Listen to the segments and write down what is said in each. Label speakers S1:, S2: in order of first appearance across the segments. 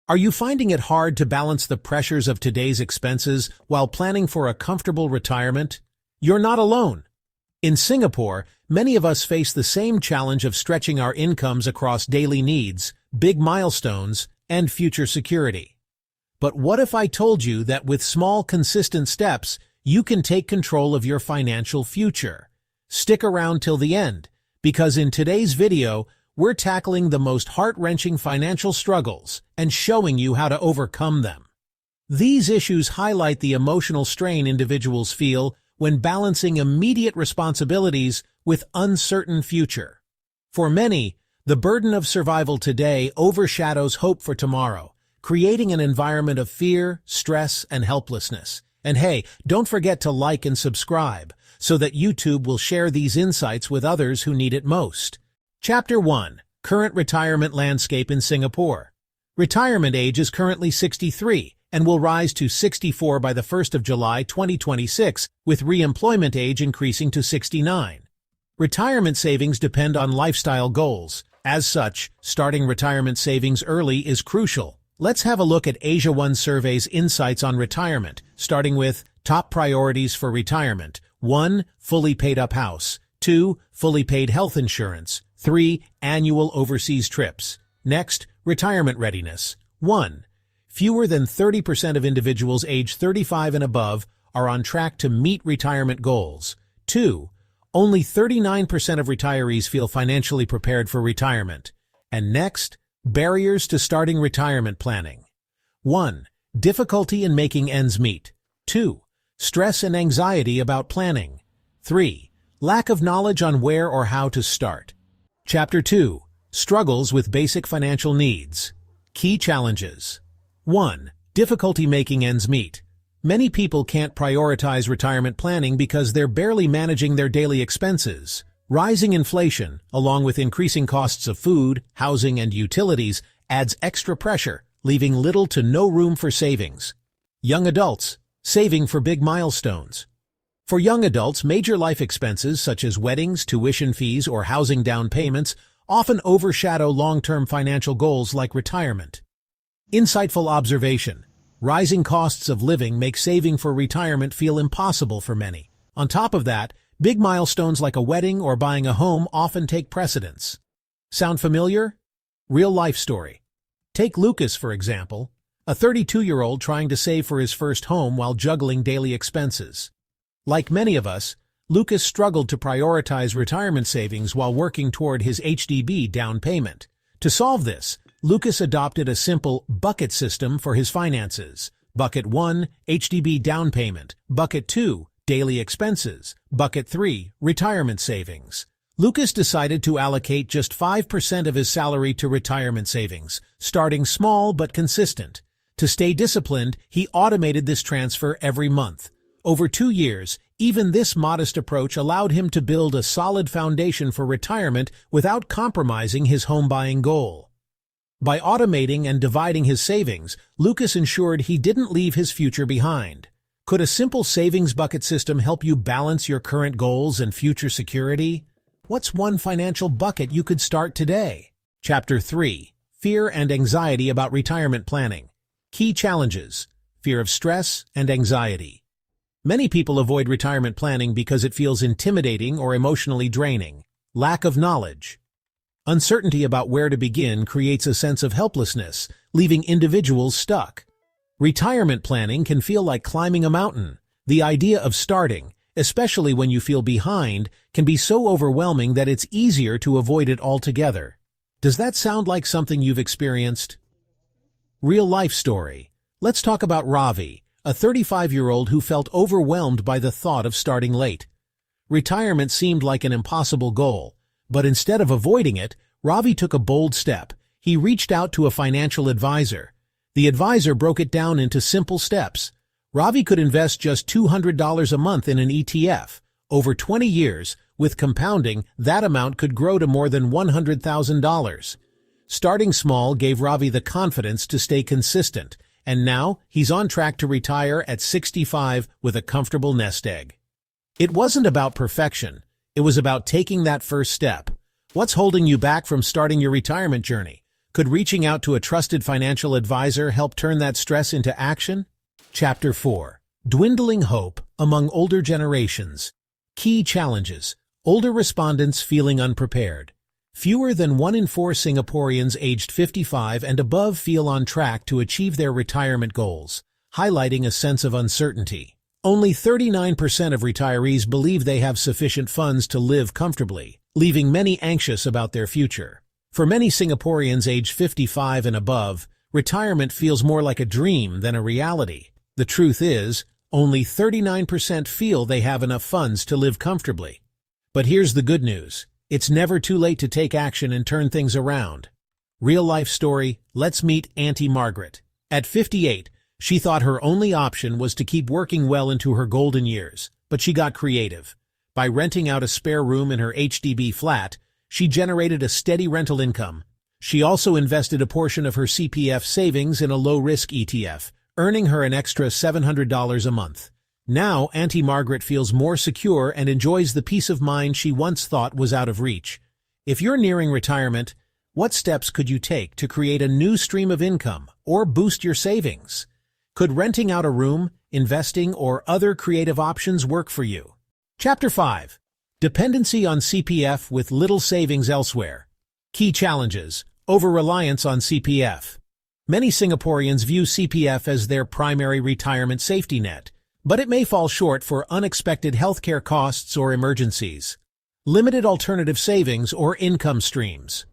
S1: Are you finding it hard to balance the pressures of today's expenses while planning for a comfortable retirement? You're not alone. In Singapore, many of us face the same challenge of stretching our incomes across daily needs, big milestones, and future security. But what if I told you that with small, consistent steps, you can take control of your financial future? Stick around till the end, because in today's video, we're tackling the most heart-wrenching financial struggles and showing you how to overcome them. These issues highlight the emotional strain individuals feel when balancing immediate responsibilities with uncertain future. For many, the burden of survival today overshadows hope for tomorrow, creating an environment of fear, stress, and helplessness. And hey, don't forget to like and subscribe so that YouTube will share these insights with others who need it most. Chapter 1. Current Retirement Landscape in Singapore. Retirement age is currently 63 and will rise to 64 by the 1st of July 2026, with re-employment age increasing to 69. Retirement savings depend on lifestyle goals. As such, starting retirement savings early is crucial. Let's have a look at Asia One Survey's insights on retirement, starting with top priorities for retirement. 1. Fully paid-up house. 2. Fully paid health insurance. 3. Annual overseas trips. Next, retirement readiness. 1. Fewer than 30% of individuals age 35 and above are on track to meet retirement goals. 2. Only 39% of retirees feel financially prepared for retirement. And next, barriers to starting retirement planning. 1. Difficulty in making ends meet. 2. Stress and anxiety about planning. 3. Lack of knowledge on where or how to start. Chapter 2. Struggles with basic financial needs. Key challenges. 1. Difficulty making ends meet. Many people can't prioritize retirement planning because they're barely managing their daily expenses. Rising inflation, along with increasing costs of food, housing, and utilities, adds extra pressure, leaving little to no room for savings. Young adults, saving for big milestones. For young adults, major life expenses such as weddings, tuition fees, or housing down payments often overshadow long-term financial goals like retirement. Insightful observation. Rising costs of living make saving for retirement feel impossible for many. On top of that, big milestones like a wedding or buying a home often take precedence. Sound familiar? Real-life story. Take Lucas, for example, a 32-year-old trying to save for his first home while juggling daily expenses. Like many of us, Lucas struggled to prioritize retirement savings while working toward his HDB down payment. To solve this, Lucas adopted a simple bucket system for his finances. Bucket 1, HDB down payment. Bucket 2, daily expenses. Bucket 3, retirement savings. Lucas decided to allocate just 5% of his salary to retirement savings, starting small but consistent. To stay disciplined, he automated this transfer every month. Over 2 years, even this modest approach allowed him to build a solid foundation for retirement without compromising his home-buying goal. By automating and dividing his savings, Lucas ensured he didn't leave his future behind. Could a simple savings bucket system help you balance your current goals and future security? What's one financial bucket you could start today? Chapter 3. Fear and anxiety about retirement planning. Key challenges. Fear of stress and anxiety. Many people avoid retirement planning because it feels intimidating or emotionally draining. Lack of knowledge. Uncertainty about where to begin creates a sense of helplessness, leaving individuals stuck. Retirement planning can feel like climbing a mountain. The idea of starting, especially when you feel behind, can be so overwhelming that it's easier to avoid it altogether. Does that sound like something you've experienced? Real-life story. Let's talk about Ravi, a 35-year-old who felt overwhelmed by the thought of starting late. Retirement seemed like an impossible goal. But instead of avoiding it, Ravi took a bold step. He reached out to a financial advisor. The advisor broke it down into simple steps. Ravi could invest just $200 a month in an ETF. Over 20 years, with compounding, that amount could grow to more than $100,000. Starting small gave Ravi the confidence to stay consistent, and now he's on track to retire at 65 with a comfortable nest egg. It wasn't about perfection. It was about taking that first step. What's holding you back from starting your retirement journey? Could reaching out to a trusted financial advisor help turn that stress into action? Chapter 4. Dwindling Hope Among Older Generations. Key Challenges. Older respondents feeling unprepared. Fewer than 1 in 4 Singaporeans aged 55 and above feel on track to achieve their retirement goals, highlighting a sense of uncertainty. Only 39% of retirees believe they have sufficient funds to live comfortably, leaving many anxious about their future. For many Singaporeans aged 55 and above, retirement feels more like a dream than a reality. The truth is, only 39% feel they have enough funds to live comfortably. But here's the good news. It's never too late to take action and turn things around. Real-life story, let's meet Auntie Margaret. At 58, she thought her only option was to keep working well into her golden years, but she got creative. By renting out a spare room in her HDB flat, she generated a steady rental income. She also invested a portion of her CPF savings in a low-risk ETF, earning her an extra $700 a month. Now, Auntie Margaret feels more secure and enjoys the peace of mind she once thought was out of reach. If you're nearing retirement, what steps could you take to create a new stream of income or boost your savings? Could renting out a room, investing, or other creative options work for you? Chapter 5. Dependency on CPF with little savings elsewhere. Key challenges. Over-reliance on CPF. Many Singaporeans view CPF as their primary retirement safety net, but it may fall short for unexpected healthcare costs or emergencies. Limited alternative savings or income streams.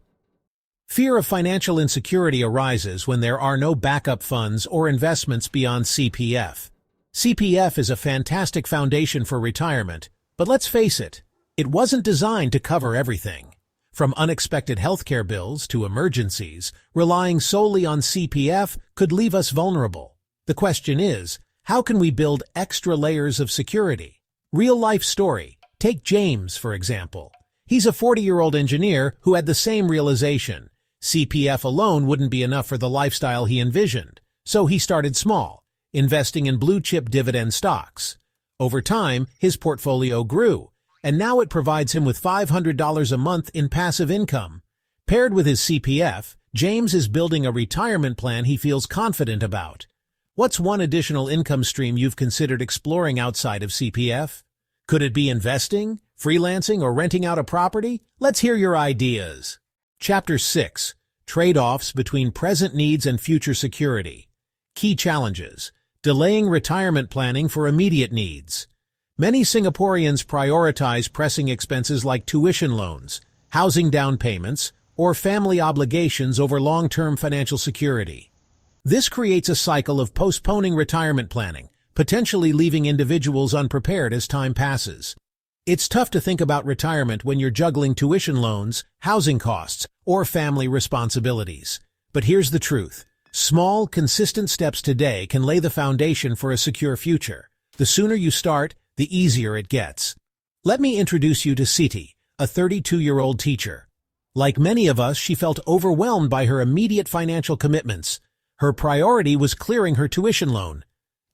S1: Fear of financial insecurity arises when there are no backup funds or investments beyond CPF. CPF is a fantastic foundation for retirement, but let's face it, it wasn't designed to cover everything. From unexpected healthcare bills to emergencies, relying solely on CPF could leave us vulnerable. The question is, how can we build extra layers of security? Real-life story. Take James, for example. He's a 40-year-old engineer who had the same realization. CPF alone wouldn't be enough for the lifestyle he envisioned, so he started small, investing in blue-chip dividend stocks. Over time, his portfolio grew, and now it provides him with $500 a month in passive income. Paired with his CPF, James is building a retirement plan he feels confident about. What's one additional income stream you've considered exploring outside of CPF? Could it be investing, freelancing, or renting out a property? Let's hear your ideas. Chapter 6. Trade-offs between present needs and future security. Key challenges. Delaying retirement planning for immediate needs. Many Singaporeans prioritize pressing expenses like tuition loans, housing down payments, or family obligations over long-term financial security. This creates a cycle of postponing retirement planning, potentially leaving individuals unprepared as time passes. It's tough to think about retirement when you're juggling tuition loans, housing costs, or family responsibilities. But here's the truth. Small, consistent steps today can lay the foundation for a secure future. The sooner you start, the easier it gets. Let me introduce you to Siti, a 32-year-old teacher. Like many of us, she felt overwhelmed by her immediate financial commitments. Her priority was clearing her tuition loan.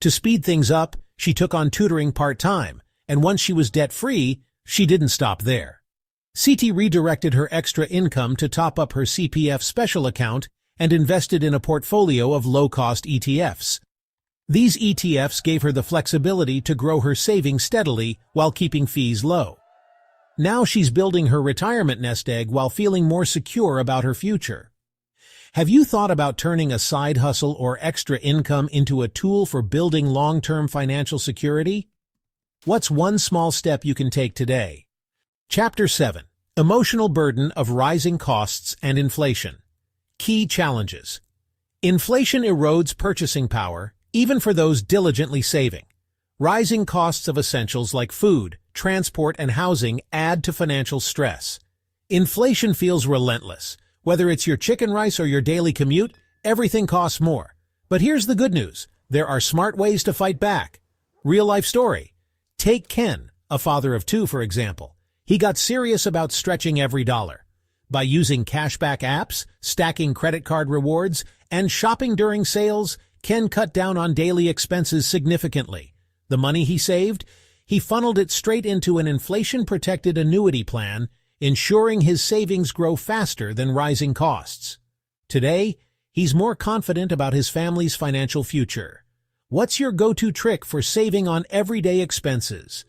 S1: To speed things up, she took on tutoring part-time, and once she was debt-free, she didn't stop there. Siti redirected her extra income to top up her CPF special account and invested in a portfolio of low-cost ETFs. These ETFs gave her the flexibility to grow her savings steadily while keeping fees low. Now she's building her retirement nest egg while feeling more secure about her future. Have you thought about turning a side hustle or extra income into a tool for building long-term financial security? What's one small step you can take today? Chapter 7. Emotional burden of rising costs and inflation. Key challenges. Inflation erodes purchasing power, even for those diligently saving. Rising costs of essentials like food, transport, and housing add to financial stress. Inflation feels relentless. Whether it's your chicken rice or your daily commute, everything costs more. But here's the good news. There are smart ways to fight back. Real-life story. Take Ken, a father of 2, for example. He got serious about stretching every dollar. By using cashback apps, stacking credit card rewards, and shopping during sales, Ken cut down on daily expenses significantly. The money he saved, he funneled it straight into an inflation-protected annuity plan, ensuring his savings grow faster than rising costs. Today, he's more confident about his family's financial future. What's your go-to trick for saving on everyday expenses?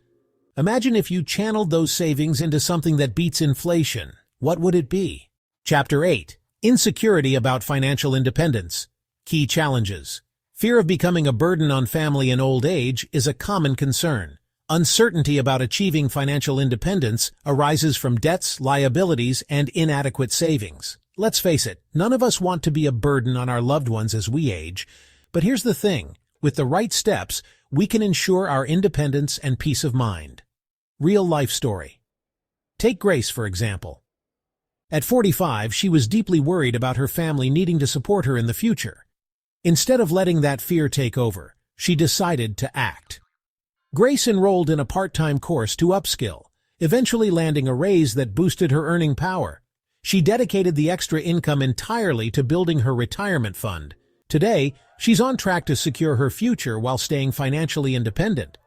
S1: Imagine if you channeled those savings into something that beats inflation. What would it be? Chapter 8. Insecurity about financial independence. Key challenges. Fear of becoming a burden on family in old age is a common concern. Uncertainty about achieving financial independence arises from debts, liabilities, and inadequate savings. Let's face it, none of us want to be a burden on our loved ones as we age. But here's the thing, with the right steps, we can ensure our independence and peace of mind. Real life story. Take Grace, for example. At 45, she was deeply worried about her family needing to support her in the future. Instead of letting that fear take over, she decided to act. Grace enrolled in a part-time course to upskill, eventually landing a raise that boosted her earning power. She dedicated the extra income entirely to building her retirement fund. Today, she's on track to secure her future while staying financially independent.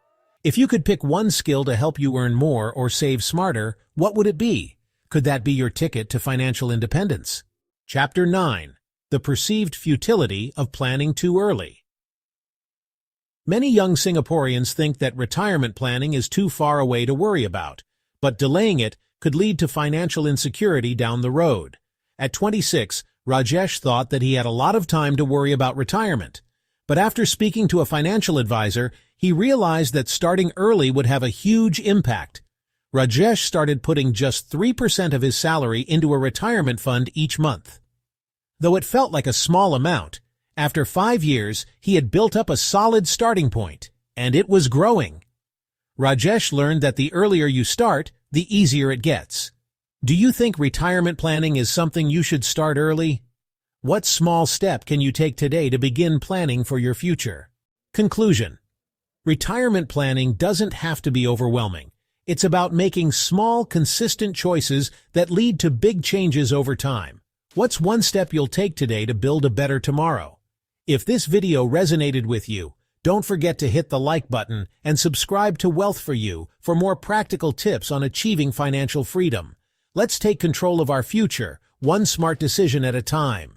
S1: If you could pick one skill to help you earn more or save smarter, what would it be? Could that be your ticket to financial independence? Chapter 9. The perceived futility of planning too early. Many young Singaporeans think that retirement planning is too far away to worry about, but delaying it could lead to financial insecurity down the road. At 26, Rajesh thought that he had a lot of time to worry about retirement. But after speaking to a financial advisor, he realized that starting early would have a huge impact. Rajesh started putting just 3% of his salary into a retirement fund each month. Though it felt like a small amount, after 5 years, he had built up a solid starting point, and it was growing. Rajesh learned that the earlier you start, the easier it gets. Do you think retirement planning is something you should start early? What small step can you take today to begin planning for your future? Conclusion. Retirement planning doesn't have to be overwhelming. It's about making small, consistent choices that lead to big changes over time. What's one step you'll take today to build a better tomorrow? If this video resonated with you, don't forget to hit the like button and subscribe to Wealth for You for more practical tips on achieving financial freedom. Let's take control of our future, one smart decision at a time.